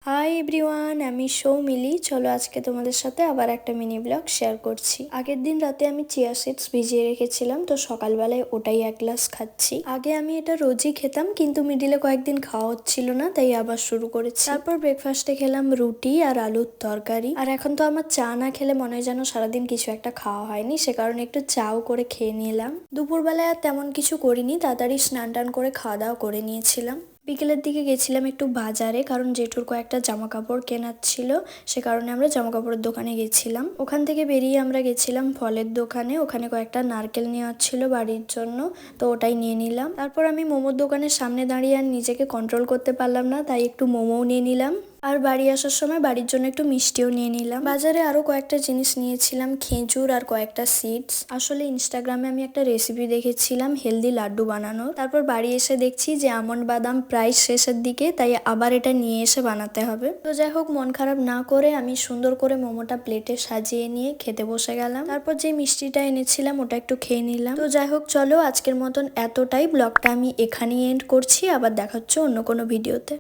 Hi everyone, আমি সৌমিলি। চলো আজকে তোমাদের সাথে আবার একটা মিনি ব্লগ শেয়ার করছি। আগের দিন রাতে আমি চিয়া সিডস ভিজিয়ে রেখেছিলাম, তো সকালবেলায় ওটাই এক গ্লাস খাচ্ছি। আগে আমি এটা রোজই খেতাম, কিন্তু মিডিলে কয়েকদিন খাওয়া হচ্ছিল না, তাই আবার শুরু করেছি। তারপর ব্রেকফাস্টে খেলাম রুটি আর আলুর তরকারি। আর এখন তো আমার চা না খেলে মনে হয় যেন সারাদিন কিছু একটা খাওয়া হয়নি, সে কারণে একটু চাও করে খেয়ে নিলাম। দুপুরবেলায় আর তেমন কিছু করিনি, তাড়াতাড়ি স্নান টান করে খাওয়া দাওয়া করে নিয়েছিলাম। বিকেলের দিকে গেছিলাম একটু বাজারে, কারণ জেঠুর কয়েকটা জামা কাপড় কেনার ছিল, সে কারণে আমরা জামা কাপড়ের দোকানে গেছিলাম। ওখান থেকে বেরিয়ে আমরা গেছিলাম ফলের দোকানে। ওখানে কয়েকটা নারকেল নেওয়ার ছিল বাড়ির জন্য, তো ওটাই নিয়ে নিলাম। তারপর আমি মোমোর দোকানের সামনে দাঁড়িয়ে আর নিজেকে কন্ট্রোল করতে পারলাম না, তাই একটু মোমোও নিয়ে নিলাম। আর বাড়ি আসার সময় বাড়ির জন্য একটু মিষ্টিও নিয়ে নিলাম। বাজারে আরো কয়েকটা জিনিস নিয়েছিলাম, খেজুর আর কয়েকটা সিডস। আসলে ইনস্টাগ্রামে আমি একটা রেসিপি দেখেছিলাম হেলদি লাড্ডু বানানোর। তারপর বাড়ি এসে দেখছি যে আমন্ড বাদাম প্রায় শেষের দিকে, তাই আবার এটা নিয়ে এসে বানাতে হবে। তো যাই হোক, মন খারাপ না করে আমি সুন্দর করে মোমোটা প্লেটে সাজিয়ে নিয়ে খেতে বসে গেলাম। তারপর যে মিষ্টিটা এনেছিলাম ওটা একটু খেয়ে নিলাম। তো যাই হোক, চলো আজকের মতন এতটাই। ব্লগটা আমি এখানেই এন্ড করছি, আবার দেখা হচ্ছে অন্য কোনো ভিডিওতে।